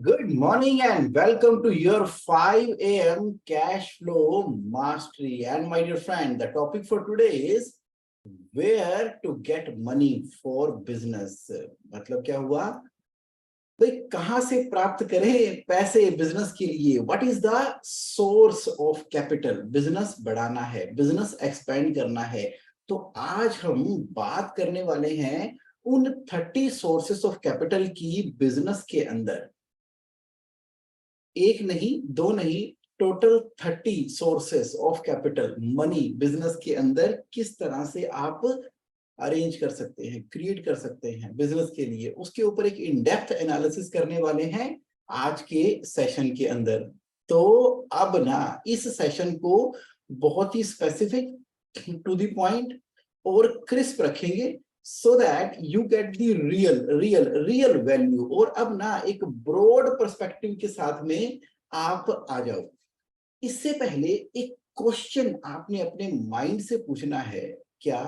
Good morning and welcome to your 5 a.m. cash flow mastery. And my dear friend, the topic for today is where to get money for business. मतलब क्या हुआ भाई, कहां से प्राप्त करें पैसे बिजनेस के लिए? What is the source of capital? Business बढ़ाना है, बिजनेस एक्सपेंड करना है। तो आज हम बात करने वाले हैं उन 30 सोर्सेस ऑफ कैपिटल की बिजनेस के अंदर। एक नहीं, दो नहीं, total 30 sources of capital money business के अंदर किस तरह से आप अरेंज कर सकते हैं, क्रिएट कर सकते हैं बिजनेस के लिए, उसके ऊपर एक इन डेप्थ एनालिसिस करने वाले हैं आज के सेशन के अंदर। तो अब ना इस सेशन को बहुत ही स्पेसिफिक, टू द पॉइंट और क्रिस्प रखेंगे so that you get the real value। और अब ना एक ब्रॉड पर्सपेक्टिव के साथ में आप आ जाओ। इससे पहले एक क्वेश्चन आपने अपने माइंड से पूछना है, क्या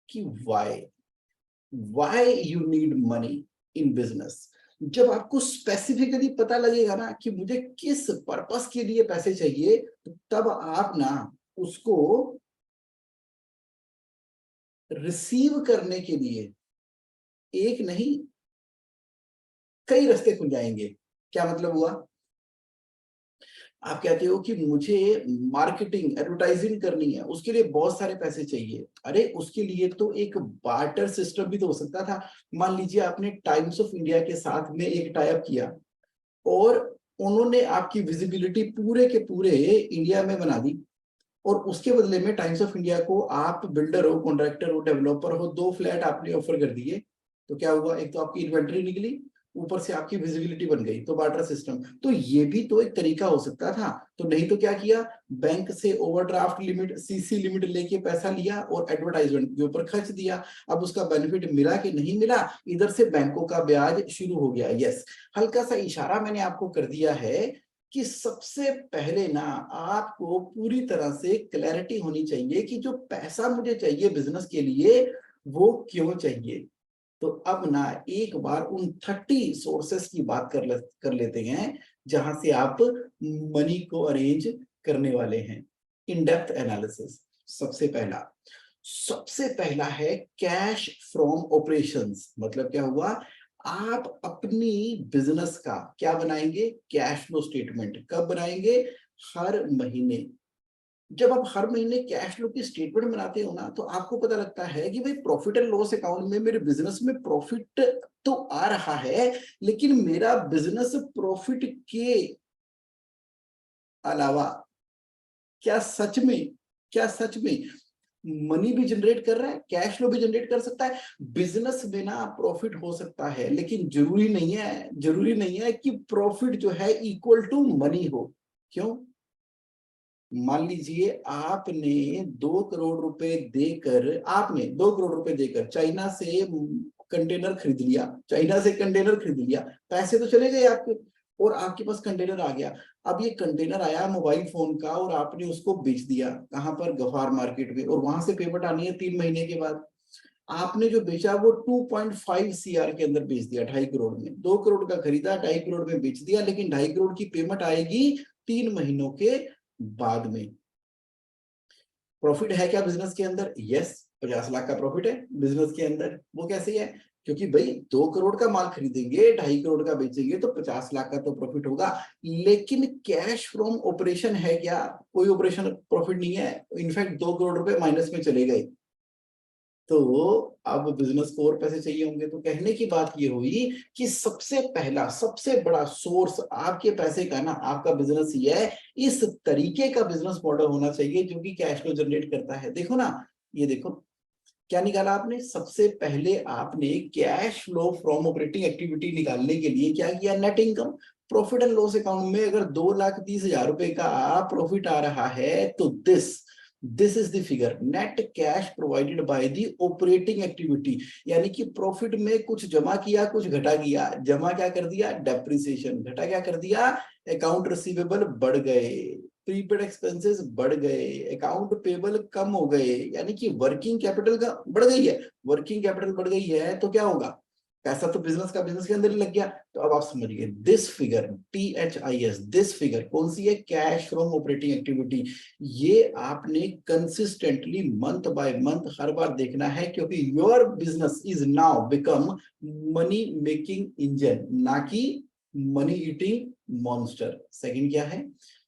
कि why you need money in business। जब आपको स्पेसिफिकली पता लगेगा ना कि मुझे किस पर्पस के लिए पैसे चाहिए, तो तब आप ना उसको रिसीव करने के लिए एक नहीं कई रास्ते खुल जाएंगे। क्या मतलब हुआ? आप कहते हो कि मुझे मार्केटिंग एडवर्टाइजिंग करनी है, उसके लिए बहुत सारे पैसे चाहिए। अरे उसके लिए तो एक बार्टर सिस्टम भी तो हो सकता था। मान लीजिए आपने टाइम्स ऑफ इंडिया के साथ में एक टाई अप किया और उन्होंने आपकी विजिबिलिटी पूरे के पूरे इंडिया में बना दी, और उसके बदले में टाइम्स ऑफ इंडिया को आप बिल्डर हो, कॉन्ट्रैक्टर हो, डेवलपर हो, 2 फ्लैट आपने ऑफर कर दिए। तो क्या हुआ? एक तो आपकी इन्वेंटरी निकली, ऊपर से आपकी विजिबिलिटी बन गई। तो बार्टर सिस्टम, तो ये भी तो एक तरीका हो सकता था। तो नहीं तो क्या किया? बैंक से ओवरड्राफ्ट लिमिट, सीसी लिमिट लेके पैसा लिया और एडवर्टाइजमेंट के ऊपर खर्च दिया। अब उसका बेनिफिट मिला कि नहीं मिला, इधर से बैंकों का ब्याज शुरू हो गया। यस, हल्का सा इशारा मैंने आपको कर दिया है कि सबसे पहले ना आपको पूरी तरह से क्लैरिटी होनी चाहिए कि जो पैसा मुझे चाहिए बिजनेस के लिए वो क्यों चाहिए। तो अब ना एक बार उन 30 सोर्सेस की बात कर लेते हैं जहां से आप मनी को अरेंज करने वाले हैं। In depth analysis. सबसे पहला है कैश फ्रॉम ऑपरेशंस। मतलब क्या हुआ? आप अपनी बिजनेस का क्या बनाएंगे? Cash flow statement. कब बनाएंगे? हर महीने। जब आप हर महीने कैश फ्लो की स्टेटमेंट बनाते हो ना, तो आपको पता लगता है कि भाई प्रॉफिट एंड लॉस अकाउंट में मेरे बिजनेस में प्रॉफिट तो आ रहा है, लेकिन मेरा बिजनेस प्रॉफिट के अलावा क्या सच में मनी भी जनरेट कर रहा है, कैश फ्लो भी जनरेट कर सकता है। बिजनेस में ना प्रॉफिट हो सकता है, लेकिन जरूरी नहीं है कि प्रॉफिट जो है इक्वल टू मनी हो। क्यों? मान लीजिए आपने 2 करोड़ रुपए देकर चाइना से कंटेनर खरीद लिया। पैसे तो चले गए आपके, और आपके पास कंटेनर आ गया। अब ये कंटेनर आया मोबाइल फोन का और आपने उसको बेच दिया। कहां पर? गफार मार्केट में। और वहां से पेमेंट आनी है 3 महीने के बाद। आपने जो बेचा वो 2.5 CR के अंदर बेच दिया, 2.5 करोड़ में। 2 करोड़ का खरीदा, 2.5 करोड़ में बेच दिया, लेकिन 2.5 करोड़ की पेमेंट आएगी 3 महीनों के बाद में। प्रॉफिट है क्या बिजनेस के अंदर? यस, 50 लाख का प्रॉफिट है बिजनेस के अंदर। वो कैसे है? क्योंकि भाई 2 करोड़ का माल खरीदेंगे, 2.5 करोड़ का बेचेंगे, तो 50 लाख का तो प्रॉफिट होगा। लेकिन कैश फ्रॉम ऑपरेशन है क्या? कोई ऑपरेशन प्रॉफिट नहीं है। इनफैक्ट 2 करोड़ रुपए माइनस में चले गए। तो अब बिजनेस को और पैसे चाहिए होंगे। तो कहने की बात ये हुई कि सबसे पहला, सबसे बड़ा सोर्स आपके पैसे का ना आपका बिजनेस ही है। इस तरीके का बिजनेस मॉडल होना चाहिए जो कि कैश फ्लो जनरेट करता है। देखो ना, ये देखो क्या निकाला आपने। सबसे पहले आपने cash flow from operating activity निकालने के लिए क्या किया? Net income. Profit and loss account में अगर 2,30,000 रुपए का प्रॉफिट आ रहा है, तो this is the figure, net cash provided by the operating activity. यानी कि प्रॉफिट में कुछ जमा किया, कुछ घटा किया। जमा क्या कर दिया? डेप्रिसिएशन। घटा क्या कर दिया? अकाउंट रिसीवेबल बढ़ गए, प्रीपेड एक्सपेंसेस बढ़ गए, अकाउंट पेबल कम हो गए। यानी कि वर्किंग कैपिटल का बढ़ गई है। वर्किंग कैपिटल बढ़ गई है तो क्या होगा? पैसा तो बिजनेस का बिजनेस के अंदर ही लग गया। तो अब आप समझिए this figure, THIS, this figure कौन सी है, कैश फ्रॉम ऑपरेटिंग एक्टिविटी। ये आपने कंसिस्टेंटली मंथ बाय मंथ हर बार देखना है, क्योंकि your business is now become money making engine, ना कि मनी ईटिंग मॉन्स्टर। सेकंड क्या है,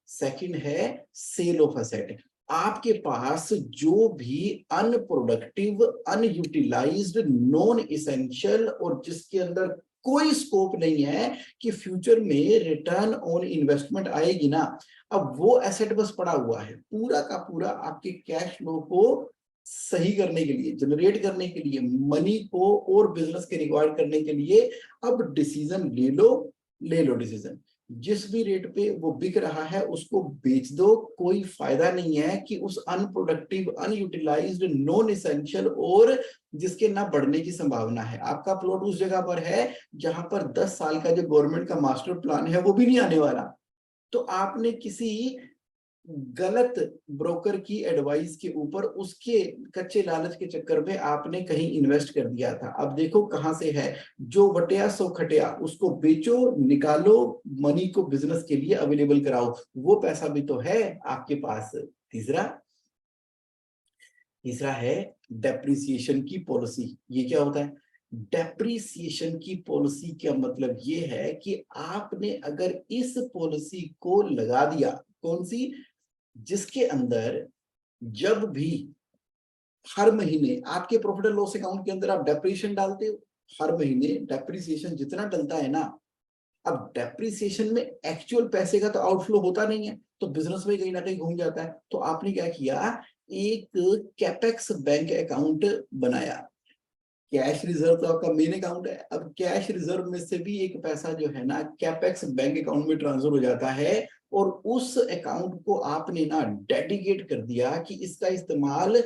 सेकंड है सेल ऑफ एसेट। आपके पास जो भी अनप्रोडक्टिव, अनयूटिलाइज्ड, नॉन इसेंशियल और जिसके अंदर कोई स्कोप नहीं है कि फ्यूचर में रिटर्न ऑन इन्वेस्टमेंट आएगी ना, अब वो एसेट बस पड़ा हुआ है, पूरा का पूरा आपके कैश फ्लो को सही करने के लिए, जनरेट करने के लिए, मनी को और बिजनेस के रिक्वायर करने के लिए अब डिसीजन ले लो डिसीजन। जिस भी रेट पे वो बिक रहा है उसको बेच दो, कोई फायदा नहीं है कि उस अनप्रोडक्टिव, अनयूटिलाइज्ड, नॉन इसेंशियल और जिसके ना बढ़ने की संभावना है, आपका प्लॉट उस जगह पर है जहां पर 10 साल का जो गवर्नमेंट का मास्टर प्लान है वो भी नहीं आने वाला। तो आपने किसी गलत ब्रोकर की एडवाइस के ऊपर, उसके कच्चे लालच के चक्कर में आपने कहीं इन्वेस्ट कर दिया था। अब देखो कहां से है, जो बटिया सो खटिया, उसको बेचो, निकालो, मनी को बिजनेस के लिए अवेलेबल कराओ, वो पैसा भी तो है आपके पास। तीसरा है डेप्रिसिएशन की पॉलिसी। ये क्या होता है, डेप्रिसिएशन की पॉलिसी का मतलब ये है कि आपने अगर इस पॉलिसी को लगा दिया, कौन सी, जिसके अंदर जब भी हर महीने आपके प्रॉफिट एंड लॉस अकाउंट के अंदर आप डेप्रिसिएशन डालते हो, हर महीने डेप्रिसिएशन जितना डलता है ना, अब डेप्रिसिएशन में एक्चुअल पैसे का तो आउटफ्लो होता नहीं है, तो बिजनेस में कहीं ना कहीं घूम जाता है। तो आपने क्या किया, एक कैपेक्स बैंक अकाउंट बनाया। कैश रिजर्व तो आपका मेन अकाउंट है, अब कैश रिजर्व में से भी एक पैसा जो है ना कैपेक्स बैंक अकाउंट में ट्रांसफर हो जाता है, और उस अकाउंट को आपने ना डेडिकेट कर दिया कि इसका इस्तेमाल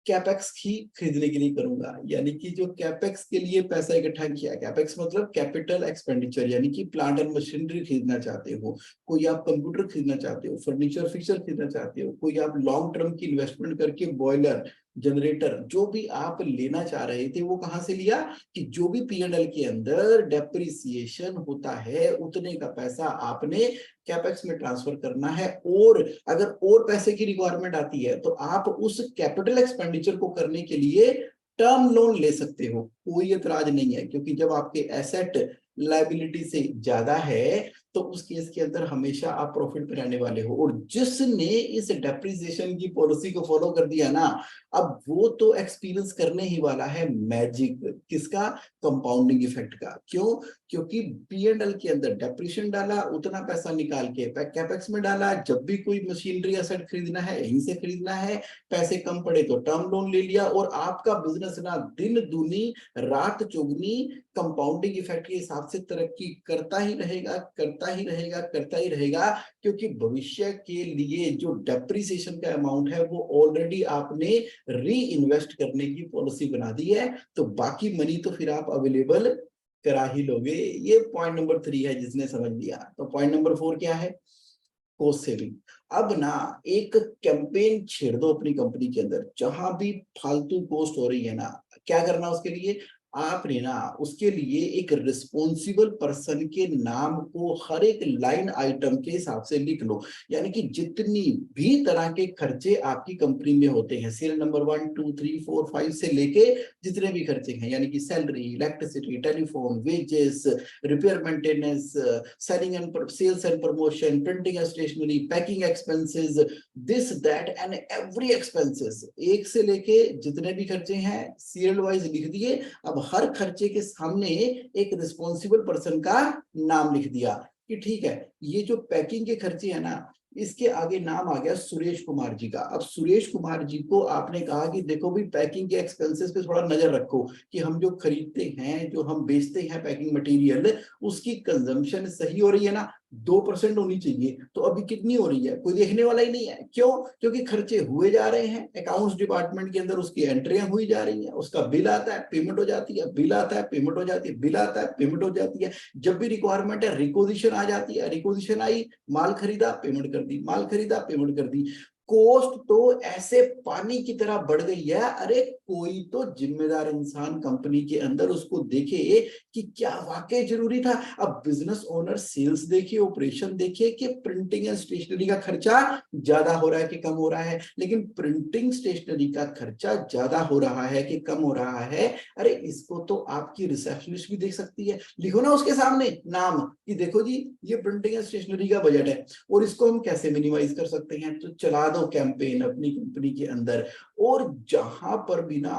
कैपेक्स ही खरीदने के लिए करूंगा। यानी कि जो कैपेक्स के लिए पैसा इकट्ठा किया, कैपेक्स मतलब कैपिटल एक्सपेंडिचर, यानी कि प्लांट एंड मशीनरी खरीदना चाहते हो, कोई आप कंप्यूटर खरीदना चाहते हो, फर्नीचर फिक्सर खरीदना चाहते हो, कोई आप लॉन्ग टर्म की इन्वेस्टमेंट करके बॉयलर, जनरेटर, जो भी आप लेना चाह रहे थे, वो कहां से लिया, कि जो भी P&L के अंदर डेप्रिसिएशन होता है उतने का पैसा आपने कैपेक्स में ट्रांसफर करना है। और अगर और पैसे की रिक्वायरमेंट आती है तो आप उस कैपिटल एक्सपेंडिचर को करने के लिए टर्म लोन ले सकते हो, कोई एतराज नहीं है, क्योंकि जब आपके एसेट लायबिलिटी से ज्यादा है तो उस केस के अंदर हमेशा आप प्रॉफिट पे रहने वाले हो। और जिसने इस डेप्रिसिएशन की पॉलिसी को फॉलो कर दिया ना, अब वो तो एक्सपीरियंस करने ही वाला है मैजिक, किसका, कंपाउंडिंग इफेक्ट का। क्यों, क्योंकि P&L के अंदर डेप्रिसिएशन डाला, उतना पैसा निकाल के कैपेक्स में डाला, जब भी कोई मशीनरी एसेट खरीदना है यहीं से खरीदना है, पैसे कम पड़े तो टर्म लोन ले लिया, और आपका बिजनेस ना दिन दूनी रात चौगुनी कंपाउंडिंग इफेक्ट के हिसाब से तरक्की करता ही रहेगा, करता ही रहेगा, करता ही रहेगा। क्योंकि भविष्य के लिए जो डेप्रिसिएशन का अमाउंट है वो ऑलरेडी आपने री इन्वेस्ट करने की पॉलिसी बना दी है, तो बाकी मनी तो फिर आप अवेलेबल करा ही लोगे। ये पॉइंट नंबर 3 है, जिसने समझ लिया। तो पॉइंट नंबर 4 क्या है, कॉस्ट सेविंग। अब ना एक कैंपेन छेड़ दो अपनी कंपनी के अंदर, जहां भी फालतू कॉस्ट हो रही है ना, क्या करना उसके लिए, आपने ना उसके लिए एक रिस्पॉन्सिबल पर्सन के नाम को हर एक लाइन आइटम के हिसाब से लिख लो। यानी कि जितनी भी तरह के खर्चे आपकी कंपनी में होते हैं, सीरियल नंबर 1 2 3 4 5 से लेके जितने भी खर्चे हैं, यानी कि salary, electricity, telephone, wages, repair maintenance, selling and sales and promotion, printing and stationery, packing expenses, this that and every expenses, एक से लेके जितने भी खर्चे हैं सीरियल वाइज लिख दिए। अब हर खर्चे के सामने एक रिस्पॉन्सिबल पर्सन का नाम लिख दिया कि ठीक है, ये जो पैकिंग के खर्चे है ना, इसके आगे नाम आ गया सुरेश कुमार जी का। अब सुरेश कुमार जी को आपने कहा कि देखो भी पैकिंग के एक्सपेंसेस पे थोड़ा नजर रखो, कि हम जो खरीदते हैं, जो हम बेचते हैं पैकिंग मटेरियल, उसकी कंजम्पशन सही हो रही है ना, 2% होनी चाहिए। तो अभी कितनी हो रही है, कोई देखने वाला ही नहीं है। क्यों, क्योंकि खर्चे हुए जा रहे हैं, अकाउंट्स डिपार्टमेंट के अंदर उसकी एंट्रियां हुई जा रही हैं, उसका बिल आता है, पेमेंट हो जाती है, बिल आता है, पेमेंट हो जाती है, बिल आता है, पेमेंट हो जाती है। जब भी रिक्वायरमेंट है रिक्विजिशन आ जाती है, रिक्विजिशन आई, माल खरीदा, पेमेंट कर दी, माल खरीदा, पेमेंट कर दी। कॉस्ट तो ऐसे पानी की तरह बढ़ गई है। अरे कोई तो जिम्मेदार इंसान कंपनी के अंदर उसको देखे कि क्या वाकई जरूरी था। अब बिजनेस ओनर सेल्स देखे, ऑपरेशन देखे कि प्रिंटिंग एंड स्टेशनरी का खर्चा ज्यादा हो रहा है कि कम हो रहा है, लेकिन प्रिंटिंग स्टेशनरी का खर्चा ज्यादा हो रहा है कि कम हो रहा है। अरे इसको तो आपकी रिसेप्शनिस्ट भी देख सकती है। लिखो ना उसके सामने नाम कि देखो जी ये प्रिंटिंग एंड स्टेशनरी का बजट है और इसको हम कैसे मिनिमाइज कर सकते हैं। तो चला दो कैंपेन अपनी कंपनी के अंदर, और जहां पर भी ना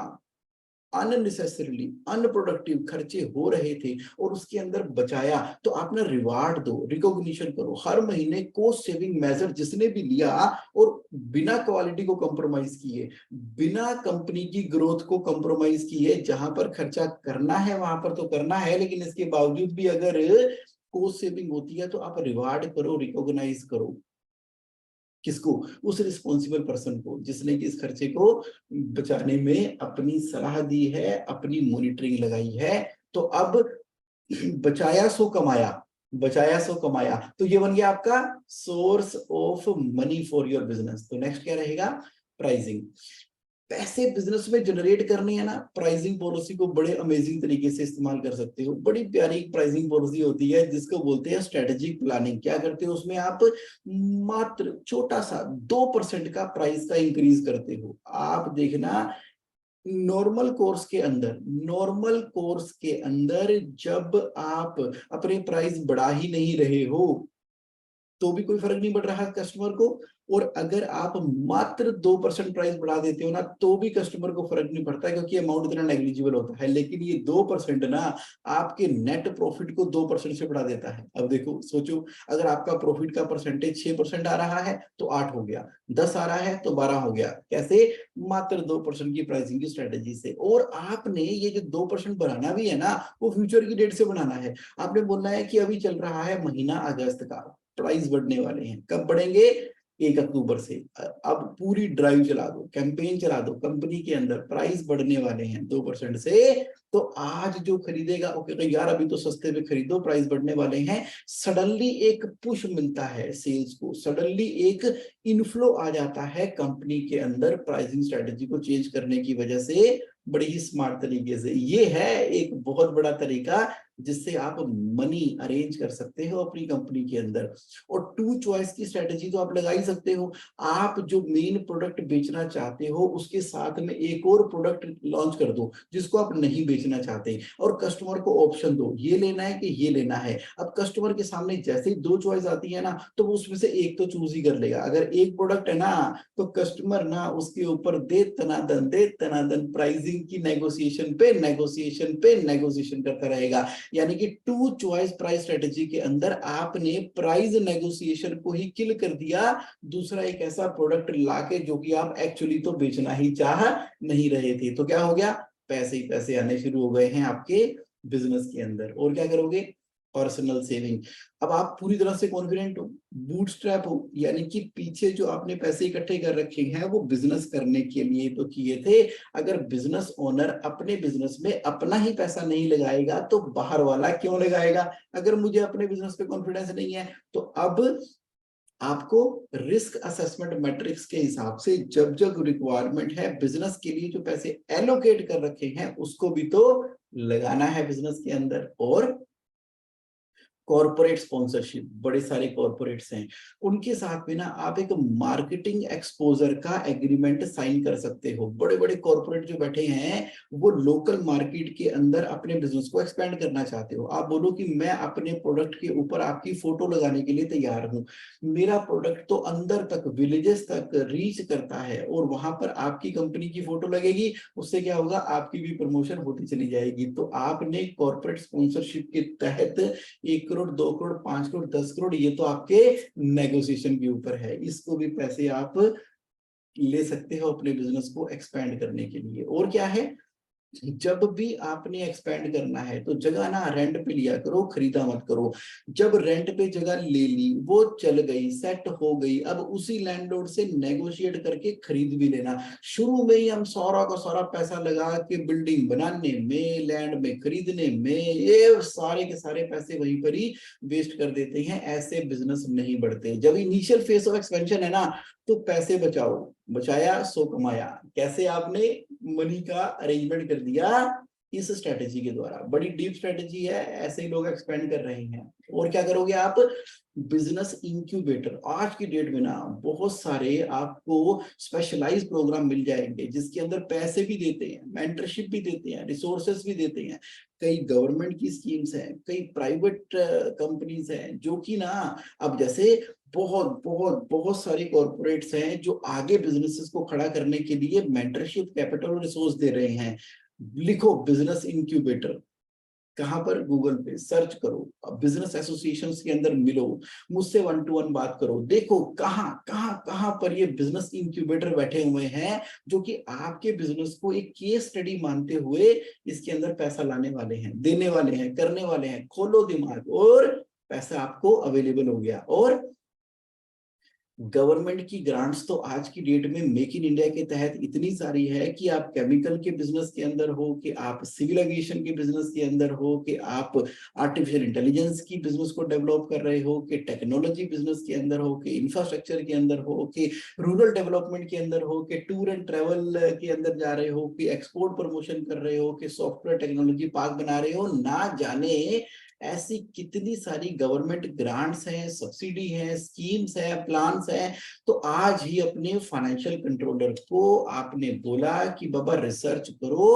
अननेसेसरीली अनप्रोडक्टिव खर्चे हो रहे थे और उसके अंदर बचाया, तो आप ना रिवार्ड दो, रिकॉग्निशन करो। हर महीने कॉस्ट सेविंग मेजर जिसने भी लिया और बिना क्वालिटी को कंप्रोमाइज किए, बिना कंपनी की ग्रोथ को कंप्रोमाइज किए, जहां पर खर्चा करना है वहां पर तो करना है, लेकिन इसके बावजूद भी अगर कॉस्ट सेविंग होती है तो आप रिवार्ड करो, रिकॉग्नाइज करो। किसको? उस रिस्पॉन्सिबल पर्सन को जिसने कि इस खर्चे को बचाने में अपनी सलाह दी है, अपनी मॉनिटरिंग लगाई है। तो अब बचाया सो कमाया, बचाया सो कमाया, तो ये बन गया आपका source of money for your business. तो नेक्स्ट क्या रहेगा? प्राइसिंग। पैसे बिजनेस में जनरेट करने हैं ना, प्राइसिंग पॉलिसी को बड़े अमेजिंग तरीके से इस्तेमाल कर सकते हो। बड़ी प्यारी प्राइसिंग पॉलिसी होती है जिसको बोलते हैं स्ट्रेटेजिक प्लानिंग। क्या करते हो उसमें आप? मात्र छोटा सा 2% का प्राइस का इंक्रीज करते हो। आप देखना नॉर्मल कोर्स के अंदर, नॉर्मल कोर्स के अंदर जब आप अपने प्राइस बढ़ा ही नहीं रहे हो तो भी कोई फर्क नहीं पड़ रहा कस्टमर को, और अगर आप मात्र 2% प्राइस बढ़ा देते हो ना तो भी कस्टमर को फर्क नहीं पड़ता क्योंकि अमाउंट इतना नेग्लिजिबल होता है। लेकिन ये 2% ना आपके नेट प्रॉफिट को 2% से बढ़ा देता है। अब देखो सोचो, अगर आपका प्रॉफिट का परसेंटेज 6% आ रहा है तो 8 हो गया, 10 आ रहा है तो 12 हो गया। कैसे? मात्र 2% की प्राइसिंग की स्ट्रेटेजी से। और आपने ये जो 2% बढ़ाना भी है ना, वो फ्यूचर की डेट से बनाना है। आपने बोलना है कि अभी चल रहा है महीना अगस्त का, प्राइस बढ़ने वाले हैं। कब बढ़ेंगे? 1 अक्टूबर से। अब पूरी ड्राइव चला दो, कैंपेन चला दो कंपनी के अंदर, प्राइस बढ़ने वाले हैं 2% से। तो आज जो खरीदेगा ओके यार अभी तो सस्ते पे खरीदो, प्राइस बढ़ने वाले हैं, सडनली एक पुश मिलता है सेल्स को, सडनली एक इनफ्लो आ जाता है कंपनी के अंदर प्राइसिंग स्ट्रेटेजी को चेंज करने की वजह से, बड़ी ही स्मार्ट तरीके से। ये है एक बहुत बड़ा तरीका जिससे आप मनी अरेंज कर सकते हो अपनी कंपनी के अंदर। और टू चॉइस की स्ट्रेटेजी तो आप लगा ही सकते हो। आप जो मेन प्रोडक्ट बेचना चाहते हो उसके साथ में एक और प्रोडक्ट लॉन्च कर दो जिसको आप नहीं बेचना चाहते, और कस्टमर को ऑप्शन दो ये लेना है कि ये लेना है। अब कस्टमर के सामने जैसे ही 2 चॉइस आती है ना तो वो उसमें से एक तो चूज ही कर लेगा। अगर एक प्रोडक्ट है ना तो कस्टमर ना उसके ऊपर दे तनादन प्राइसिंग की नेगोशिएशन पे नेगोशिएशन करता रहेगा। यानी कि टू चॉइस प्राइस स्ट्रेटेजी के अंदर आपने प्राइस नेगोशिएशन को ही किल कर दिया, दूसरा एक ऐसा प्रोडक्ट लाके जो कि आप एक्चुअली तो बेचना ही चाह नहीं रहे थे। तो क्या हो गया? पैसे ही पैसे आने शुरू हो गए हैं आपके बिजनेस के अंदर। और क्या करोगे? Personal saving. अब आप पूरी तरह से कॉन्फिडेंट हो, बूटस्ट्रैप हो, यानी कि पीछे जो आपने पैसे इकट्ठे कर रखे हैं वो बिजनेस करने के लिए तो किए थे। अगर बिजनेस ओनर अपने बिजनेस में अपना ही पैसा नहीं लगाएगा तो बाहर वाला क्यों लगाएगा? अगर मुझे अपने बिजनेस पे कॉन्फिडेंस नहीं है तो अब आपको रिस्क असेसमेंट मैट्रिक्स के हिसाब से जब जब रिक्वायरमेंट है बिजनेस के लिए जो पैसे एलोकेट कर रखे हैं उसको भी तो लगाना है बिजनेस के अंदर। और कॉर्पोरेट स्पॉन्सरशिप, बड़े सारे कॉर्पोरेट्स हैं, उनके साथ में ना आप एक मार्केटिंग एक्सपोजर का एग्रीमेंट साइन कर सकते हो। बड़े बड़े कॉर्पोरेट जो बैठे हैं वो लोकल मार्केट के अंदर अपने बिजनेस को एक्सपेंड करना चाहते हो। आप बोलो कि मैं अपने प्रोडक्ट के ऊपर आपकी फोटो लगाने के लिए तैयार हूं, मेरा प्रोडक्ट तो अंदर तक विलेजेस तक रीच करता है और वहां पर आपकी कंपनी की फोटो लगेगी, उससे क्या होगा? आपकी भी प्रमोशन होती चली जाएगी। तो आपने कॉर्पोरेट स्पॉन्सरशिप के तहत 1 करोड़, 2 करोड़, 5 करोड़, 10 करोड़, ये तो आपके नेगोशिएशन के ऊपर है। इसको भी पैसे आप ले सकते हो अपने बिजनेस को एक्सपेंड करने के लिए। और क्या है? जब भी आपने एक्सपेंड करना है तो जगह ना रेंट पे लिया करो, खरीदा मत करो। जब रेंट पे जगह ले ली, वो चल गई, सेट हो गई, अब उसी लैंडलॉर्ड से नेगोशिएट करके खरीद भी लेना। शुरू में ही हम सारा का सारा पैसा लगा के बिल्डिंग बनाने में, लैंड में खरीदने में, ये सारे के सारे पैसे वहीं पर ही वेस्ट कर देते हैं। ऐसे बिजनेस नहीं बढ़ते। जब इनिशियल फेज ऑफ एक्सपेंशन है ना, तो पैसे बचाओ, बचाया सो कमाया। कैसे आपने मनी का अरेंजमेंट कर दिया, इस स्ट्रेटेजी के द्वारा। बड़ी डीप स्ट्रेटेजी है, ऐसे ही लोग एक्सपेंड कर रहे हैं। और क्या करोगे आप, बिजनेस इंक्यूबेटर। आज की डेट में ना बहुत सारे आपको स्पेशलाइज प्रोग्राम मिल जाएंगे, जिसके अंदर पैसे भी देते हैं, मेंटरशिप भी देते हैं, रिसोर्सेस भी देते हैं। कई गवर्नमेंट की स्कीम्स हैं, कई प्राइवेट कंपनीज हैं, जो कि ना अब जैसे बहुत बहुत बहुत सारी कॉर्पोरेट्स हैं जो आगे बिजनेसेस को खड़ा करने के लिए मेंटरशिप, कैपिटल और रिसोर्स दे रहे हैं। लिखो बिजनेस इंक्यूबेटर, कहां पर, गूगल पे सर्च करो, बिजनेस एसोसिएशन के अंदर मिलो, मुझसे 1-to-1 बात करो, देखो कहां कहां कहां पर ये बिजनेस इंक्यूबेटर बैठे हुए हैं, जो कि आपके बिजनेस को एक केस स्टडी मानते हुए इसके अंदर पैसा लाने वाले हैं, देने वाले हैं, करने वाले हैं। खोलो दिमाग, और पैसा आपको अवेलेबल हो गया। और गवर्नमेंट की ग्रांट्स तो आज की डेट में मेक इन इंडिया के तहत इतनी सारी है कि आप केमिकल के बिजनेस के अंदर हो, कि आप सिविल एविएशन के बिजनेस के अंदर हो, कि आप आर्टिफिशियल इंटेलिजेंस की बिजनेस को डेवलप कर रहे हो, कि टेक्नोलॉजी बिजनेस के अंदर हो, कि इंफ्रास्ट्रक्चर के अंदर हो, कि रूरल डेवलपमेंट के अंदर हो, कि टूर एंड ट्रेवल के अंदर जा रहे हो, कि एक्सपोर्ट प्रमोशन कर रहे हो, कि सॉफ्टवेयर टेक्नोलॉजी पार्क बना रहे हो, ना जाने ऐसी कितनी सारी गवर्नमेंट ग्रांट्स हैं, सब्सिडी है, स्कीम्स है, प्लान्स है। तो आज ही अपने फाइनेंशियल कंट्रोलर को आपने बोला कि बाबा रिसर्च करो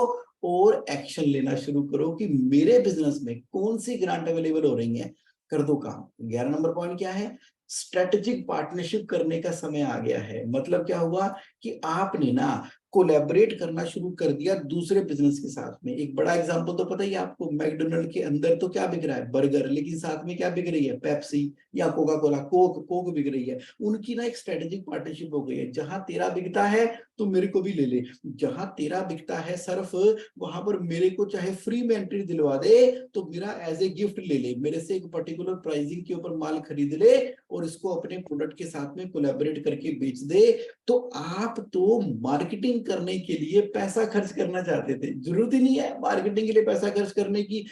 और एक्शन लेना शुरू करो कि मेरे बिजनेस में कौन सी ग्रांट अवेलेबल हो रही है, कर दो काम। 11 नंबर पॉइंट क्या है, स्ट्रेटेजिक पार्टनरशिप करने का समय आ गया है। मतलब क्या हुआ कि आपने ना कोलैबोरेट करना शुरू कर दिया दूसरे बिजनेस के साथ में। एक बड़ा एग्जांपल तो पता ही है आपको, मैकडोनल्ड के अंदर तो क्या बिक रहा है, बर्गर, लेकिन साथ में क्या बिक रही है, पेप्सी या कोका कोला, कोक बिक रही है। उनकी ना एक स्ट्रेटेजिक पार्टनरशिप हो गई है, जहां तेरा बिकता है तो मेरे को भी ले ले, जहां तेरा बिकता है सर्फ, वहां पर मेरे को चाहे फ्री में एंट्री दिलवा दे, तो मेरा एज ए गिफ्ट ले ले, मेरे से एक पर्टिकुलर प्राइसिंग के ऊपर माल खरीद ले और इसको अपने प्रोडक्ट के साथ में कोलैबोरेट करके बेच दे। तो आप तो मार्केटिंग करने के लिए पैसा खर्च करना चाहते थे, जरूरत ही नहीं है मार्केटिंग के लिए पैसा खर्च करने की।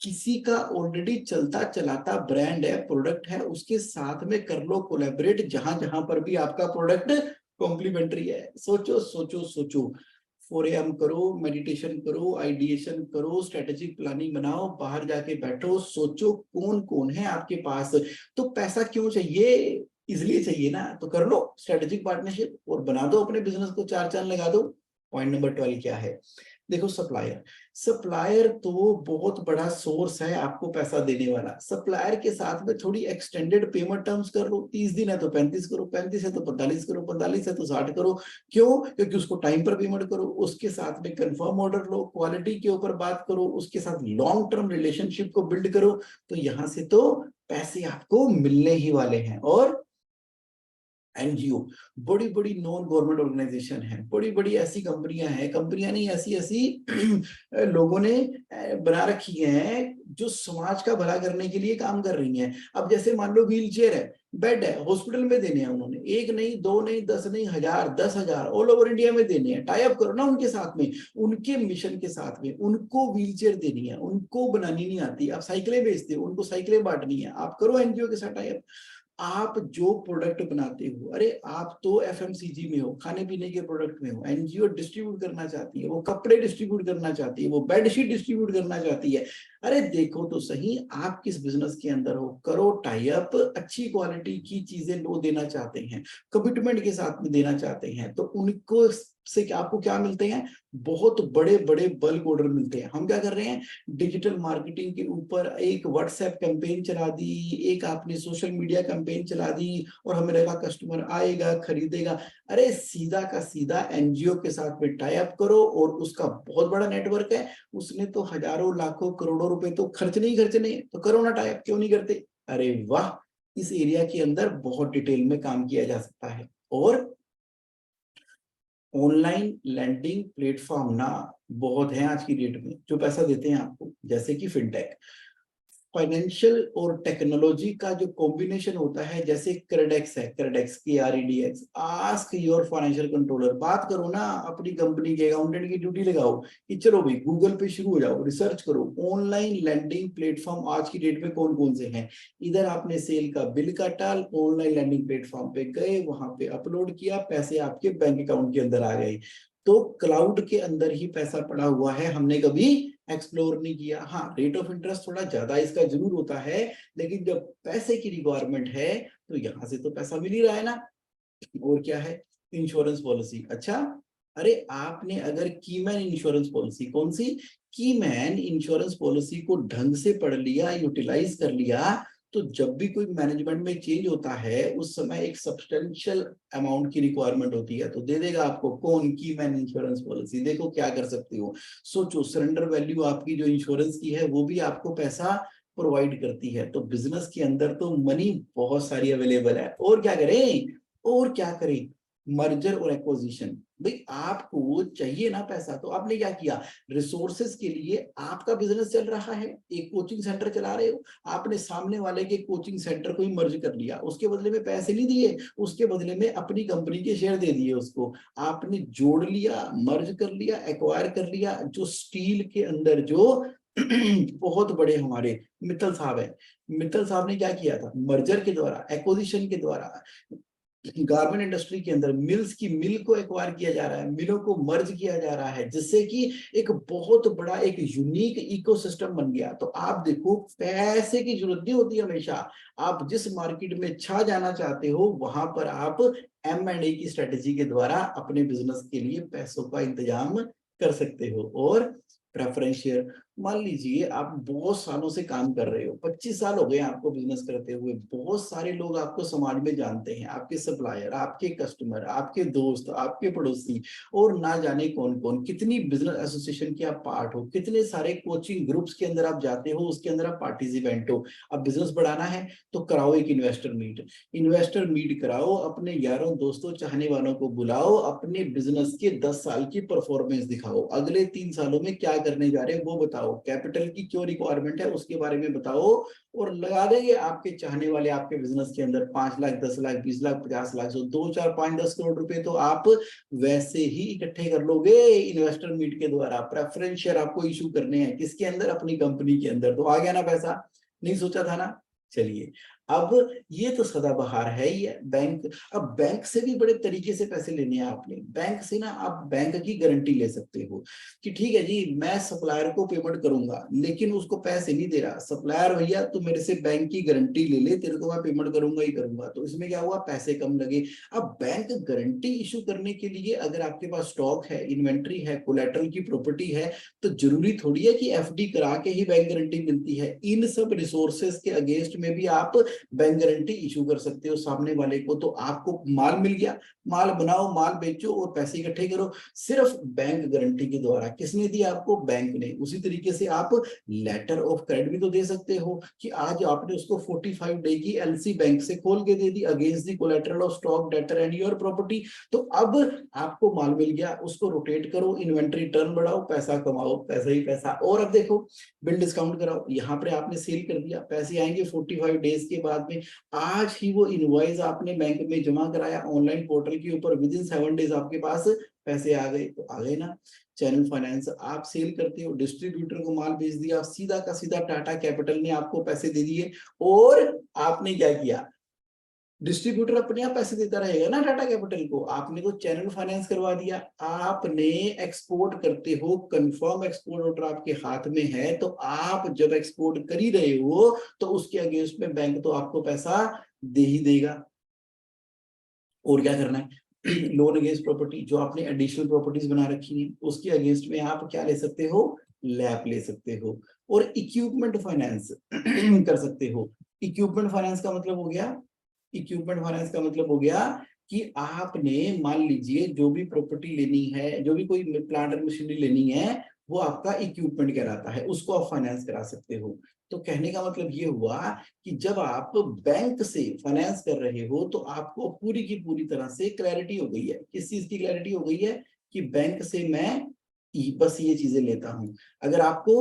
किसी का ऑलरेडी चलता चलाता ब्रांड है, प्रोडक्ट है, उसके साथ में कर लो कोलैबोरेट, जहां जहां पर भी आपका प्रोडक्ट कॉम्प्लीमेंट्री है। सोचो सोचो सोचो, 4 AM करो, मेडिटेशन करो, आइडिएशन करो, स्ट्रेटेजिक प्लानिंग बनाओ, बाहर जाके बैठो, सोचो कौन कौन है आपके पास। तो पैसा क्यों चाहिए, इसलिए चाहिए ना, तो कर लो स्ट्रेटेजिक पार्टनरशिप और बना दो अपने बिजनेस को, 4 चांद लगा दो। पॉइंट नंबर 12 क्या है, देखो सप्लायर। सप्लायर तो बहुत बड़ा सोर्स है आपको पैसा देने वाला। सप्लायर के साथ में थोड़ी एक्सटेंडेड पेमेंट टर्म्स कर लो, 30 दिन है तो 35 करो, 35 है तो 45 करो, 45 है तो 60 करो। क्यों, क्योंकि उसको टाइम पर पेमेंट करो, उसके साथ में कंफर्म ऑर्डर लो, क्वालिटी के ऊपर बात करो, उसके साथ लॉन्ग टर्म रिलेशनशिप को बिल्ड करो। तो यहां से तो पैसे आपको मिलने ही वाले हैं। और एनजीओ, बड़ी बड़ी नॉन गवर्नमेंट ऑर्गेनाइजेशन है, बड़ी बड़ी ऐसी कंपनियां हैं, कंपनियां नहीं, ऐसी ऐसी लोगों ने बना रखी हैं जो समाज का भला करने के लिए काम कर रही हैं। अब जैसे मान लो व्हील चेयर है, बेड है, हॉस्पिटल में देने हैं उन्होंने, एक नहीं, दो नहीं, 10 नहीं, 1000, 10,000 ऑल ओवर इंडिया में देने हैं। टाई अप करो ना उनके साथ में, उनके मिशन के साथ में। उनको व्हील चेयर देनी है, उनको बनानी नहीं आती, आप साइकिलें बेचते हो, उनको साइकिलें बांटनी है, आप करो एनजीओ के साथ टाई अप। आप जो प्रोडक्ट बनाते हो, अरे आप तो एफएमसीजी में हो, खाने पीने के प्रोडक्ट में हो, एनजीओ डिस्ट्रीब्यूट करना चाहती है, वो कपड़े डिस्ट्रीब्यूट करना चाहती है, वो बेडशीट डिस्ट्रीब्यूट करना चाहती है। अरे देखो तो सही, आप किस बिजनेस के अंदर हो, करो टाई अप, अच्छी क्वालिटी की चीजें लो देना चाहते हैं, कमिटमेंट के साथ में देना चाहते हैं, तो उनको से आपको क्या मिलते हैं, बहुत बड़े बड़े बल्क ऑर्डर मिलते हैं। हम क्या कर रहे हैं, डिजिटल मार्केटिंग के ऊपर एक व्हाट्सएप कैंपेन चला दी, एक आपने सोशल मीडिया कैंपेन चला दी, और हमें लगा कस्टमर आएगा खरीदेगा। अरे सीधा का सीधा एनजीओ के साथ में टाई अप करो, और उसका बहुत बड़ा नेटवर्क है, उसने तो हजारों लाखों करोड़ों रुपए तो खर्चने, तो करो ना टाई अप, क्यों नहीं करते। अरे वाह, इस एरिया के अंदर बहुत डिटेल में काम किया जा सकता है। और ऑनलाइन लैंडिंग प्लेटफॉर्म ना बहुत हैं आज की डेट में जो पैसा देते हैं आपको, जैसे कि फिनटेक। फाइनेंशियल और टेक्नोलॉजी का जो कॉम्बिनेशन होता है, जैसे क्रेडेक्स है, क्रेडेक्स KREDX, ask your financial controller, बात करो ना अपनी कंपनी के अकाउंटेंट की ड्यूटी लगाओ कि चलो भाई गूगल पे शुरू हो जाओ, रिसर्च करो ऑनलाइन लैंडिंग प्लेटफॉर्म आज की डेट में कौन कौन से हैं। इधर आपने सेल का बिल काटा, ऑनलाइन लैंडिंग प्लेटफॉर्म पे गए, वहां पे अपलोड किया, पैसे आपके बैंक अकाउंट के अंदर आ गए। तो क्लाउड के अंदर ही पैसा पड़ा हुआ है, हमने कभी एक्सप्लोर नहीं किया। हाँ, रेट ऑफ इंटरेस्ट थोड़ा ज्यादा इसका जरूर होता है, लेकिन जब पैसे की रिक्वायरमेंट है तो यहां से तो पैसा मिल ही रहा है ना। और क्या है, इंश्योरेंस पॉलिसी। अच्छा, अरे आपने अगर कीमैन इंश्योरेंस पॉलिसी, कौन सी, कीमैन इंश्योरेंस पॉलिसी को ढंग से पढ़ लिया, यूटिलाइज कर लिया, तो जब भी कोई मैनेजमेंट में चेंज होता है उस समय एक सब्सटेंशियल अमाउंट की रिक्वायरमेंट होती है, तो दे देगा आपको कौन, कीमैन इंश्योरेंस पॉलिसी। देखो क्या कर सकते हो, सोचो सरेंडर वैल्यू आपकी जो इंश्योरेंस की है वो भी आपको पैसा प्रोवाइड करती है। तो बिजनेस के अंदर तो मनी बहुत सारी अवेलेबल है। और क्या करें, और क्या करें, मर्जर और एक्विजिशन। भाई आपको चाहिए ना पैसा, तो आपने क्या किया, रिसोर्सेज के लिए आपका बिजनेस चल रहा है, एक कोचिंग सेंटर चला रहे हो, आपने सामने वाले के कोचिंग सेंटर को ही मर्ज कर लिया, उसके बदले में पैसे नहीं दिए, उसके बदले में अपनी कंपनी के शेयर दे दिए उसको। आपने जोड़ लिया, मर्ज कर लिया, एक्वायर कर लिया। जो स्टील के अंदर जो बहुत बड़े हमारे मित्तल साहब है, मित्तल साहब ने क्या किया था, मर्जर के द्वारा, एक्विजिशन के द्वारा, गारमेंट इंडस्ट्री के अंदर मिल्स की मिल को एक्वायर किया जा रहा है, मिलों को मर्ज किया जा रहा है, जिससे कि एक बहुत बड़ा एक यूनिक इकोसिस्टम बन गया। तो आप देखो पैसे की जरूरत नहीं होती हमेशा, आप जिस मार्केट में छा जाना चाहते हो वहां पर आप M&A की स्ट्रेटेजी के द्वारा अपने बिजनेस के लिए पैसों का इंतजाम कर सकते हो। और प्रेफरेंस शेयर, मान लीजिए आप बहुत सालों से काम कर रहे हो, 25 साल हो गए आपको बिजनेस करते हुए, बहुत सारे लोग आपको समाज में जानते हैं, आपके सप्लायर, आपके कस्टमर, आपके दोस्त, आपके पड़ोसी, और ना जाने कौन कौन, कितनी बिजनेस एसोसिएशन के आप पार्ट हो, कितने सारे कोचिंग ग्रुप्स के अंदर आप जाते हो, उसके अंदर आप पार्टिसिपेंट हो। अब बिजनेस बढ़ाना है तो कराओ एक इन्वेस्टर मीट, इन्वेस्टर मीट कराओ, अपने यारों दोस्तों चाहने वालों को बुलाओ, अपने बिजनेस के 10 साल की परफॉर्मेंस दिखाओ, अगले 3 सालों में क्या करने जा रहे हैं वो बताओ, कैपिटल की क्यों रिक्वायरमेंट है उसके बारे में बताओ, और लगा देंगे आपके चाहने वाले आपके बिजनेस के अंदर 5 लाख, 10 लाख, 20 लाख, 50 लाख, 2, 4, 5, 10 करोड़ रुपए तो आप वैसे ही इकट्ठे कर लोगे इन्वेस्टर मीट के द्वारा। प्रेफरेंस शेयर आपको इशू करने हैं, किसके अंदर, अपनी कंपनी के अंदर। तो आ गया ना पैसा, नहीं सोचा था ना। चलिए, अब ये तो सदाबहार है ही है बैंक। अब बैंक से भी बड़े तरीके से पैसे लेने हैं आपने। बैंक से ना आप बैंक की गारंटी ले सकते हो कि ठीक है जी मैं सप्लायर को पेमेंट करूंगा, लेकिन उसको पैसे नहीं दे रहा सप्लायर, भैया तो मेरे से बैंक की गारंटी ले ले, तेरे को मैं पेमेंट करूंगा ही करूंगा। तो इसमें क्या हुआ, पैसे कम लगे। अब बैंक गारंटी इशू करने के लिए अगर आपके पास स्टॉक है, इन्वेंट्री है, कोलैटरल की प्रॉपर्टी है, तो जरूरी थोड़ी है कि FD करा के ही बैंक गारंटी मिलती है। इन सब रिसोर्सेज के अगेंस्ट में भी आप बैंक गारंटी इशू कर सकते हो सामने वाले को। तो आपको माल मिल गया, माल बनाओ, माल बेचो और पैसे इकट्ठे करो, सिर्फ बैंक गारंटी के द्वारा। किसने दिया आपको, बैंक ने। उसी तरीके से आप लेटर ऑफ क्रेडिट भी तो दे सकते हो कि आज आपने उसको 45 डे की LC बैंक से खोल के दे दी against the collateral of stock, debtor and your property. तो अब आपको माल मिल गया, उसको रोटेट करो, इन्वेंट्री टर्न बढ़ाओ, पैसा कमाओ, पैसा ही पैसा। और अब देखो बिल डिस्काउंट कराओ, यहाँ पे आपने सेल कर दिया, पैसे आएंगे 45 डेज के बाद में। आज ही वो इनवॉइस आपने बैंक में जमा कराया ऑनलाइन पोर्टल के ऊपर, विद इन 7 डेज आपके पास पैसे आ गए। तो आ गए ना। चैनल फाइनेंस, आप सेल करते हो, डिस्ट्रीब्यूटर को माल बेच दिया, सीधा का सीधा टाटा कैपिटल ने आपको पैसे दे दिए। और आपने क्या किया, डिस्ट्रीब्यूटर अपने आप पैसे देता रहेगा ना टाटा कैपिटल को, आपने तो चैनल फाइनेंस करवा दिया। आपने एक्सपोर्ट करते हो, कंफर्म एक्सपोर्ट ऑर्डर आपके हाथ में है, तो आप जब एक्सपोर्ट कर ही रहे हो तो उसके अगेंस्ट में बैंक तो आपको पैसा दे ही देगा। और क्या करना है, लोन अगेंस्ट प्रॉपर्टी, जो आपने एडिशनल प्रॉपर्टीज बना रखी है उसके अगेंस्ट में आप क्या ले सकते हो, लैप ले सकते हो। और इक्विपमेंट फाइनेंस कर सकते हो। इक्विपमेंट फाइनेंस का मतलब हो गया, इक्विपमेंट फाइनेंस का मतलब हो गया कि आपने मान लीजिए जो भी प्रॉपर्टी लेनी है, जो भी कोई प्लांट एंड मशीनरी लेनी है, वो आपका इक्विपमेंट कहलाता है, उसको आप फाइनेंस करा सकते हो। तो कहने का मतलब ये हुआ कि जब आप बैंक से फाइनेंस कर रहे हो तो आपको पूरी की पूरी तरह से क्लैरिटी हो गई है। किस चीज की क्लैरिटी हो गई है, कि बैंक से मैं बस ये चीजें लेता हूं। अगर आपको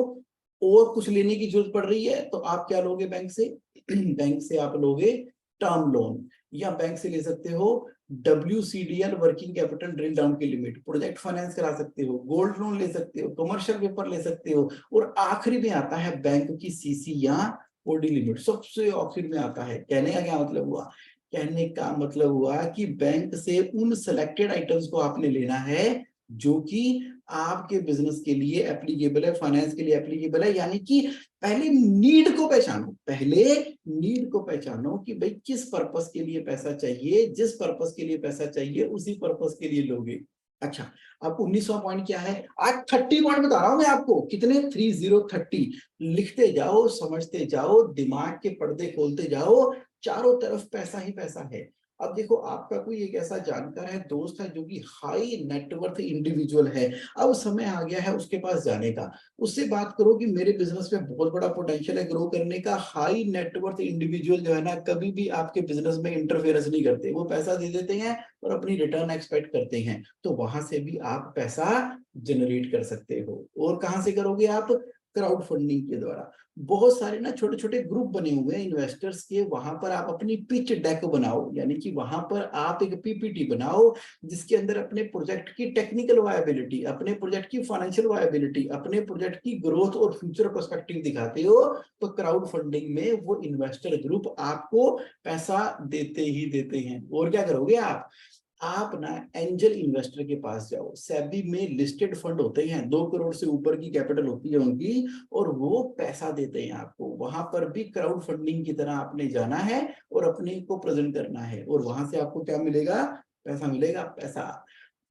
और कुछ लेने की जरूरत पड़ रही है तो आप क्या लोगे बैंक से? बैंक से आप लोगे टर्म लोन, या बैंक से ले सकते हो WCDL working capital drill down की लिमिट, प्रोजेक्ट फाइनेंस करा सकते हो, गोल्ड लोन ले सकते हो, कमर्शियल पेपर ले सकते हो, और आखिरी में आता है बैंक की CC या OD लिमिट, सबसे आखिर में आता है। कहने का क्या मतलब हुआ? कहने का मतलब हुआ कि बैंक से उन सिलेक्टेड आइटम्स को आपने लेना है जो कि आपके बिजनेस के लिए एप्लीकेबल है, फाइनेंस के लिए एप्लीकेबल है। यानी कि पहले नीड को पहचानो, पहले नीड को पहचानो कि भाई किस पर्पस के लिए पैसा चाहिए, जिस पर्पस के लिए पैसा चाहिए उसी पर्पस के लिए लोगे। अच्छा, अब 19वां पॉइंट क्या है? आज 30 पॉइंट बता रहा हूं मैं आपको, कितने? 30 लिखते जाओ, समझते जाओ, दिमाग के पर्दे खोलते जाओ, चारों तरफ पैसा ही पैसा है। अब देखो, आपका कोई एक ऐसा जानकार है, दोस्त है, जो कि हाई नेटवर्थ इंडिविजुअल है, अब समय आ गया है उसके पास जाने का, उससे बात करो कि मेरे बिजनेस में बहुत बड़ा पोटेंशियल है ग्रो करने का। हाई नेटवर्थ इंडिविजुअल जो है ना, कभी भी आपके बिजनेस में इंटरफेरेंस नहीं करते, वो पैसा दे देते हैं और अपनी रिटर्न एक्सपेक्ट करते हैं, तो वहां से भी आप पैसा जनरेट कर सकते हो। और कहां से करोगे आप? क्राउड फंडिंग के द्वारा। बहुत सारे ना छोटे छोटे ग्रुप बने हुए हैं इन्वेस्टर्स के, वहां पर आप अपनी पिच डेक बनाओ, यानी कि वहां पर आप एक PPT बनाओ जिसके अंदर अपने प्रोजेक्ट की टेक्निकल वायबिलिटी, अपने प्रोजेक्ट की फाइनेंशियल वायबिलिटी, अपने प्रोजेक्ट की ग्रोथ और फ्यूचर पर्सपेक्टिव दिखाते हो, तो क्राउड फंडिंग में वो इन्वेस्टर ग्रुप आपको पैसा देते ही देते हैं। और क्या करोगे आप ना एंजल इन्वेस्टर के पास जाओ। सेबी में लिस्टेड फंड होते हैं, 2 करोड़ से ऊपर की कैपिटल होती है उनकी, और वो पैसा देते हैं आपको। वहां पर भी क्राउड फंडिंग की तरह आपने जाना है और अपने को प्रेजेंट करना है, और वहां से आपको क्या मिलेगा? पैसा मिलेगा, पैसा।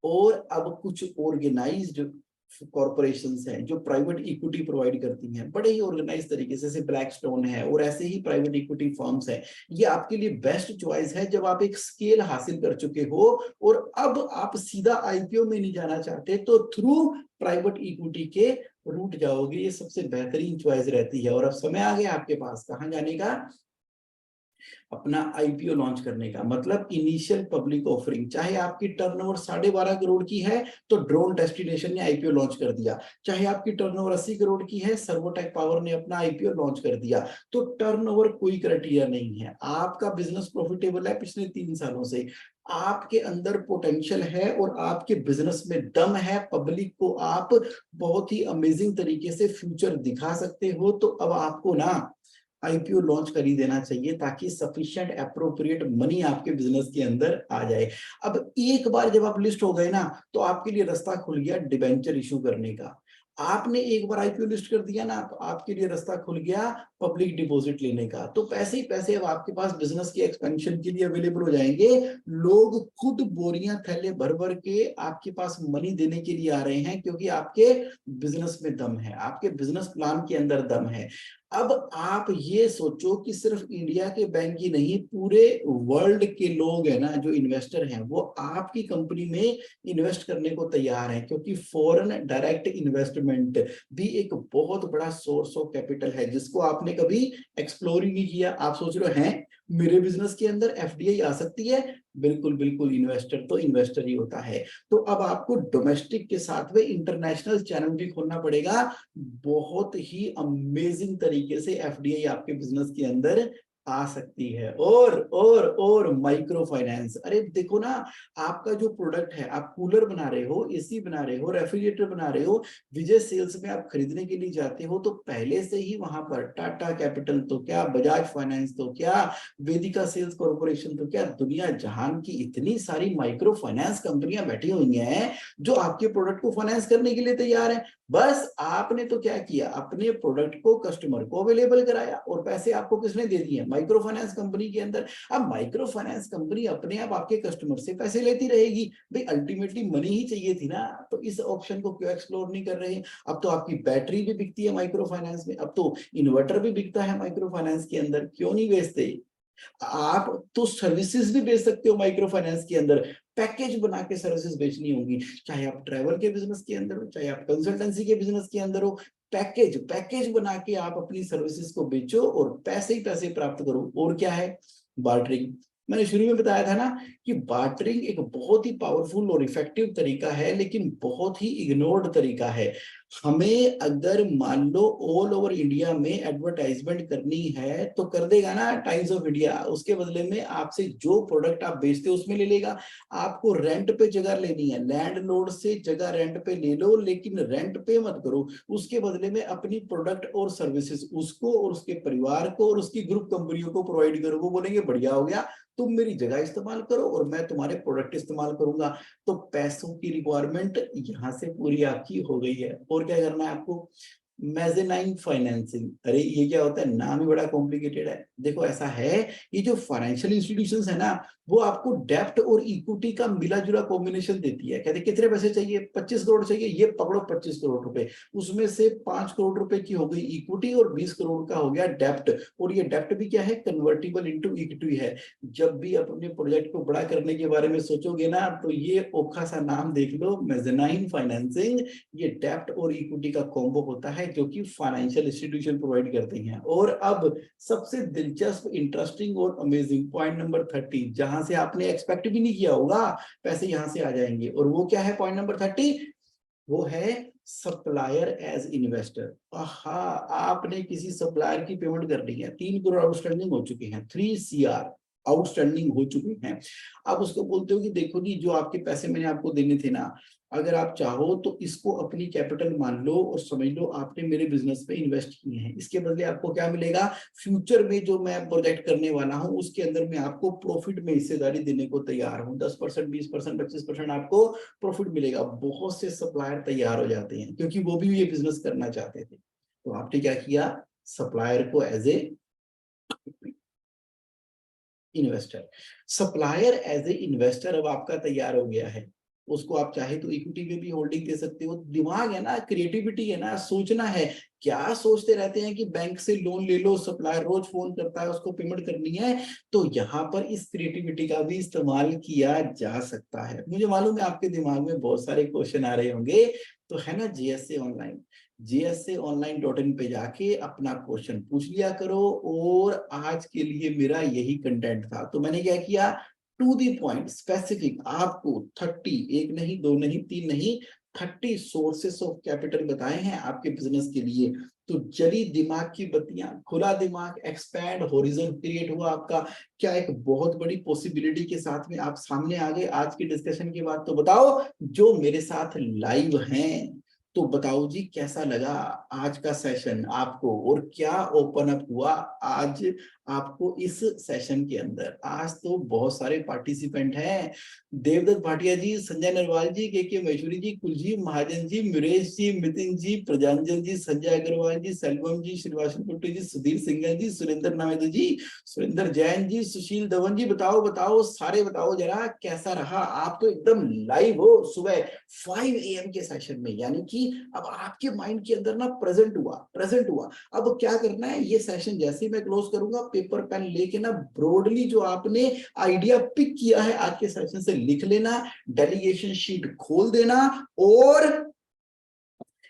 और अब कुछ ऑर्गेनाइज्ड कॉर्पोरेशंस हैं जो प्राइवेट इक्विटी प्रोवाइड करती हैं बड़े ही ऑर्गेनाइज तरीके से, जैसे ब्लैकस्टोन है और ऐसे ही प्राइवेट इक्विटी फर्म्स हैं। ये आपके लिए बेस्ट चॉइस है जब आप एक स्केल हासिल कर चुके हो और अब आप सीधा IPO में नहीं जाना चाहते, तो थ्रू प्राइवेट इक्विटी के रूट जाओगे, ये सबसे बेहतरीन चॉइस रहती है। और अब समय आ गया आपके पास कहाँ जाने का? अपना IPO लॉन्च करने का, मतलब इनिशियल पब्लिक ऑफरिंग। चाहे आपकी टर्नओवर 12.5 करोड़ की है तो ड्रोन डेस्टिनेशन ने IPO लॉन्च कर दिया, चाहे आपकी टर्नओवर 80 करोड़ की है, सर्वोटेक पावर ने अपना IPO लॉन्च कर दिया। तो टर्नओवर कोई क्राइटेरिया नहीं है, आपका बिजनेस प्रॉफिटेबल है पिछले 3 सालों से, आपके अंदर पोटेंशियल है और आपके बिजनेस में दम है, पब्लिक को आप बहुत ही अमेजिंग तरीके से फ्यूचर दिखा सकते हो, तो अब आपको ना IPO लॉन्च कर ही देना चाहिए ताकि सफिशिएंट एप्रोप्रिएट मनी आपके बिजनेस के अंदर आ जाए। अब एक बार जब आप लिस्ट हो गए ना, तो आपके लिए रास्ता खुल गया डिबेंचर इशू करने का। आपने एक बार IPO लिस्ट कर दिया ना, तो आपके लिए रास्ता खुल गया पब्लिक डिपॉजिट लेने का। तो पैसे ही पैसे अब आपके पास बिजनेस के एक्सपेंशन के लिए अवेलेबल हो जाएंगे। लोग खुद बोरियां थैले भर भर के आपके पास मनी देने के लिए आ रहे हैं, क्योंकि आपके बिजनेस में दम है, आपके बिजनेस प्लान के अंदर दम है। अब आप ये सोचो कि सिर्फ इंडिया के बैंक ही नहीं, पूरे वर्ल्ड के लोग हैं ना जो इन्वेस्टर हैं, वो आपकी कंपनी में इन्वेस्ट करने को तैयार हैं, क्योंकि फॉरेन डायरेक्ट इन्वेस्टमेंट भी एक बहुत बड़ा सोर्स ऑफ कैपिटल है जिसको आपने कभी एक्सप्लोर ही नहीं किया। आप सोच रहे हैं मेरे बिजनेस के अंदर FDI आ सकती है? बिल्कुल बिल्कुल, इन्वेस्टर तो इन्वेस्टर ही होता है। तो अब आपको डोमेस्टिक के साथ में इंटरनेशनल चैनल भी खोलना पड़ेगा। बहुत ही अमेजिंग तरीके से FDI आपके बिजनेस के अंदर आ सकती है। और माइक्रो फाइनेंस, अरे देखो ना, आपका जो प्रोडक्ट है, आप कूलर बना रहे हो, AC बना रहे हो, रेफ्रिजरेटर बना रहे हो, विजय सेल्स में आप खरीदने के लिए जाते हो, तो पहले से ही वहां पर टाटा कैपिटल तो क्या, बजाज फाइनेंस तो क्या, वेदिका सेल्स कॉर्पोरेशन तो क्या, दुनिया जहान की इतनी सारी माइक्रो फाइनेंस कंपनियां बैठी हुई हैं जो आपके प्रोडक्ट को फाइनेंस करने के लिए तैयार है। बस आपने तो क्या किया, अपने प्रोडक्ट को कस्टमर को अवेलेबल कराया, और पैसे आपको किसने दे दिए? माइक्रो फाइनेंस कंपनी के अंदर। अब माइक्रो फाइनेंस कंपनी अपने आप आपके कस्टमर से पैसे लेती रहेगी, भाई अल्टीमेटली मनी ही चाहिए थी ना, तो इस ऑप्शन को क्यों एक्सप्लोर नहीं कर रहे? अब तो आपकी बैटरी भी बिकती है माइक्रो फाइनेंस में, अब तो इन्वर्टर भी बिकता है माइक्रो फाइनेंस के अंदर, क्यों नहीं बेचते? आप तो सर्विसेज भी बेच सकते हो माइक्रो फाइनेंस के अंदर, पैकेज बना के सर्विसेज बेचनी होगी, चाहे आप ट्रैवल के बिजनेस के अंदर हो, चाहे आप कंसल्टेंसी के बिजनेस के अंदर हो, पैकेज पैकेज बना के आप अपनी सर्विसेज को बेचो और पैसे ही पैसे प्राप्त करो। और क्या है? बार्टरिंग। मैंने शुरू में बताया था ना कि बार्टरिंग एक बहुत ही पावरफुल और इफेक्टिव तरीका है, लेकिन बहुत ही इग्नोर्ड तरीका है। हमें अगर मान लो ऑल ओवर इंडिया में एडवर्टाइजमेंट करनी है तो कर देगा ना टाइम्स ऑफ इंडिया, उसके बदले में आपसे जो प्रोडक्ट आप बेचते हो उसमें ले लेगा। आपको रेंट पे जगह लेनी है, लैंडलॉर्ड से जगह रेंट पे ले लो, लेकिन रेंट पे मत करो। उसके बदले में अपनी प्रोडक्ट और सर्विसेज उसको और उसके परिवार को और उसकी ग्रुप कंपनियों को प्रोवाइड करो। वो बोलेंगे बढ़िया हो गया, तुम मेरी जगह इस्तेमाल करो और मैं तुम्हारे प्रोडक्ट इस्तेमाल करूंगा। तो पैसों की रिक्वायरमेंट यहां से पूरी आपकी हो गई है। और क्या करना है आपको? Mezzanine financing. अरे ये क्या होता है? नाम ही बड़ा कॉम्प्लिकेटेड है। देखो ऐसा है, ये जो फाइनेंशियल इंस्टीट्यूशंस है ना, वो आपको डेब्ट और इक्विटी का मिला जुला कॉम्बिनेशन देती है। कहते कितने पैसे चाहिए? 25 करोड़ चाहिए, ये पकड़ो 25 करोड़ रुपए। उसमें से 5 करोड़ रुपए की हो गई इक्विटी और 20 करोड़ का हो गया डेब्ट। और ये डेब्ट भी क्या है? कन्वर्टिबल इनटू इक्विटी है। जब भी आप अपने प्रोजेक्ट को बड़ा करने के बारे में सोचोगे ना, तो ये औखा सा नाम देख लो, मेजेनाइन फाइनेंसिंग। ये डेब्ट और इक्विटी का कॉम्बो होता है जो कि फाइनेंशियल इंस्टीट्यूशन प्रोवाइड करते हैं। और अब सबसे दिलचस्प, इंटरेस्टिंग और अमेजिंग पॉइंट नंबर 30, जहां से आपने एक्सपेक्ट भी नहीं किया होगा पैसे यहां से आ जाएंगे। और वो क्या है पॉइंट नंबर 30? वो है सप्लायर एज इन्वेस्टर। आहा, आपने किसी सप्लायर की पेमेंट कर ली है, 3 करोड़ आउटस्टैंडिंग हो चुके हैं, 3 CR आउटस्टैंडिंग हो चुके हैं। आप उसको बोलते हो कि देखो जी, जो आपके पैसे मैंने आपको देने थे ना, अगर आप चाहो तो इसको अपनी कैपिटल मान लो और समझ लो आपने मेरे बिजनेस पे इन्वेस्ट किए हैं। इसके बदले आपको क्या मिलेगा? फ्यूचर में जो मैं प्रोजेक्ट करने वाला हूं उसके अंदर मैं आपको प्रॉफिट में हिस्सेदारी देने को तैयार हूं। 10%, 20%, 25% आपको प्रॉफिट मिलेगा। बहुत से सप्लायर तैयार हो जाते हैं क्योंकि वो भी ये बिजनेस करना चाहते थे। तो आपने क्या किया? सप्लायर को as a investor, supplier as a investor अब आपका तैयार हो गया है। उसको आप चाहे तो इक्विटी में भी होल्डिंग दे सकते हो। दिमाग है ना, क्रिएटिविटी है ना, सोचना है। क्या सोचते रहते हैं कि बैंक से लोन ले लो, सप्लायर रोज फोन करता है, उसको पेमेंट करनी है। तो यहाँ पर इस क्रिएटिविटी का भी इस्तेमाल किया जा सकता है। मुझे मालूम है आपके दिमाग में बहुत सारे क्वेश्चन आ रहे होंगे, तो है ना जीएसए ऑनलाइन, JSAonline.in पे जाके अपना क्वेश्चन पूछ लिया करो। और आज के लिए मेरा यही कंटेंट था, तो मैंने क्या किया? टू दी पॉइंट, स्पेसिफिक आपको 30, एक नहीं, दो नहीं, तीन नहीं, 30 सोर्सेस ऑफ कैपिटल बताए हैं आपके बिजनेस के लिए। तो जली दिमाग की बत्तियां, खुला दिमाग, एक्सपैंड होरिजन क्रिएट हुआ आपका। क्या एक बहुत बड़ी पॉसिबिलिटी के साथ में आप सामने आ गए आज के डिस्कशन के बाद। तो बताओ, जो मेरे साथ लाइव हैं, तो बताओ जी कैसा लगा आज का सेशन आपको, और क्या ओपन अप हुआ आज आपको इस सेशन के अंदर। आज तो बहुत सारे पार्टिसिपेंट हैं। देवदत्त भाटिया जी, संजय नरवाल जी, के महेश्वरी जी, कुलजीत महाजन जी, मुरेश जी, मितिन जी, प्रजांजल जी, संजय अग्रवाल जी, सेल्वम जी, श्रीवासन कुट्टी जी, सुधीर सिंघल जी, सुरेंद्र नावेद जी, सुरेंद्र जैन जी, सुशील धवन जी, बताओ बताओ सारे बताओ जरा कैसा रहा। आप तो एकदम लाइव हो सुबह 5 AM के सेशन में, यानी कि अब आपके माइंड के अंदर ना प्रेजेंट हुआ। अब क्या करना है, ये सेशन जैसे ही मैं क्लोज करूंगा, पेपर पेन लेके ना ब्रॉडली जो आपने आइडिया पिक किया है आज के सेशन से लिख लेना, डेलीगेशन शीट खोल देना और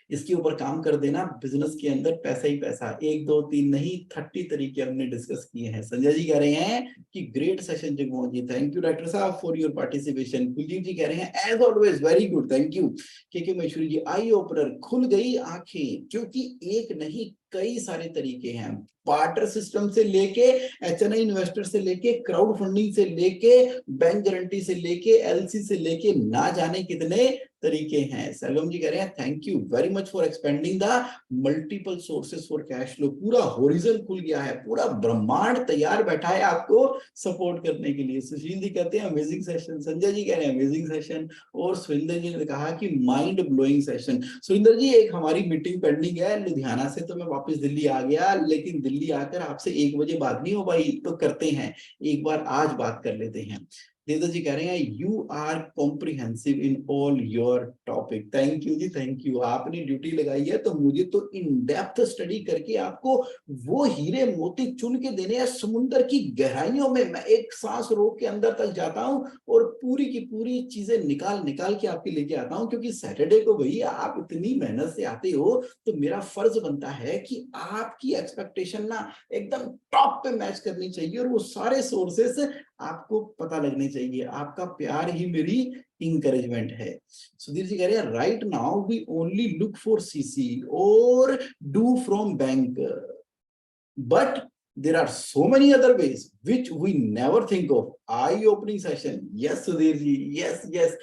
इसके ऊपर काम कर देना। बिजनेस के अंदर पैसा ही पैसा, 1 2 3 नहीं, 30 तरीके हमने डिस्कस किए हैं। संजय जी कह रहे हैं कि great session Jagmohan ji, thank you doctor साहब for your participation. Kuldeep ji कह रहे हैं as always very good, thank you. K Maheshwari ji, eye opener, खुल गई आंखें, क्योंकि एक नहीं कई सारे तरीके हैं। बार्टर सिस्टम से लेके HNI इन्वेस्टर से लेके क्राउड फंडिंग से लेके बैंक गारंटी से लेके LC से लेके ना जाने कितने तरीके हैं। सलम जी कह रहे हैं thank you very much for expanding the multiple sources for cash flow. पूरा होरिजन खुल गया है, पूरा ब्रह्मांड तैयार बैठा है आपको सपोर्ट करने के लिए। सुशील जी कहते हैं अमेजिंग सेशन, संजय जी कह रहे हैं अमेजिंग सेशन, और सुरेंद्र जी ने कहा कि माइंड ब्लोइंग सेशन। सुरेंद्र जी, एक हमारी मीटिंग पेंडिंग है लुधियाना से, तो मैं वापस दिल्ली आ गया, लेकिन दिल्ली आकर आपसे 1 बजे बात नहीं हो पाई, तो करते हैं एक बार आज बात कर लेते हैं। देवदत्त जी कह रहे हैं you are comprehensive in all your topic. Thank you जी, थैंक यू। आपने ड्यूटी लगाई है तो मुझे तो इन डेप्थ स्टडी करके आपको वो हीरे मोती चुन के देने हैं। समुद्र की गहराइयों में मैं एक सांस रोक के अंदर तक जाता हूं और पूरी की पूरी चीजें निकाल निकाल के आपके लेके आता हूं, क्योंकि सैटरडे को भैया आप इतनी मेहनत से आते हो, तो मेरा फर्ज बनता है कि आपकी एक्सपेक्टेशन ना एकदम टॉप पे मैच करनी चाहिए, और वो सारे सोर्सेस आपको पता लगने चाहिए, आपका प्यार ही मेरी इंकरेजमेंट है। सुधीर जी कह रहे हैं right now we only look for CC और डू from bank, but there are so many other ways which we never think of. Eye opening session. Yes Sudhir ji, yes yes,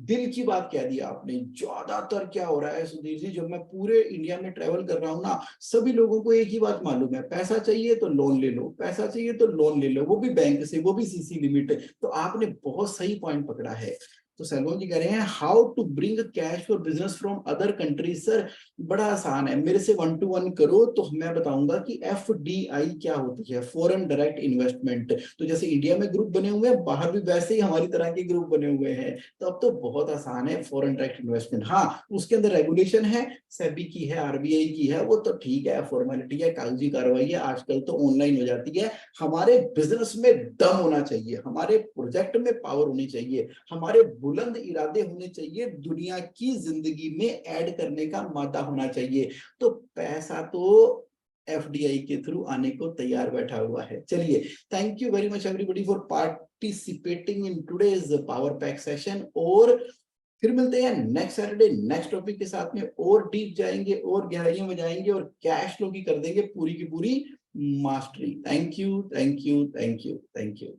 दिल की बात कह दी आपने। ज्यादातर क्या हो रहा है सुधीर जी, जब मैं पूरे इंडिया में ट्रेवल कर रहा हूँ ना, सभी लोगों को एक ही बात मालूम है, पैसा चाहिए तो लोन ले लो, पैसा चाहिए तो लोन ले लो, वो भी बैंक से, वो भी सीसी लिमिट। तो आपने बहुत सही पॉइंट पकड़ा है। तो सैलोन जी कह रहे हैं how to bring cash for business from other countries. Sir बड़ा आसान है, मेरे से 1 to 1 करो तो मैं बताऊंगा कि FDI क्या होती है, फॉरेन डायरेक्ट इन्वेस्टमेंट। तो जैसे इंडिया में ग्रुप बने हुए हैं, बाहर भी वैसे ही हमारी तरह के ग्रुप बने हुए हैं। तो अब तो बहुत आसान है फॉरेन डायरेक्ट इन्वेस्टमेंट। हाँ उसके अंदर रेगुलेशन है, सेबी की है, RBI की है, वो तो ठीक है, फॉर्मेलिटी है, कागजी कार्रवाई है, आजकल तो ऑनलाइन हो जाती है। हमारे बिजनेस में दम होना चाहिए, हमारे प्रोजेक्ट में पावर होनी चाहिए, हमारे बुलंद इरादे होने चाहिए, दुनिया की जिंदगी में ऐड करने का मादा होना चाहिए। तो पैसा तो FDI के थ्रू आने को तैयार बैठा हुआ है। चलिए, thank you very much everybody for participating in today's power pack session, और फिर मिलते हैं नेक्स्ट सैटरडे नेक्स्ट टॉपिक के साथ में, और डीप जाएंगे और गहराइयों में जाएंगे और कैश फ्लो की कर देंगे पूरी की पूरी mastery. Thank you thank you thank you thank you.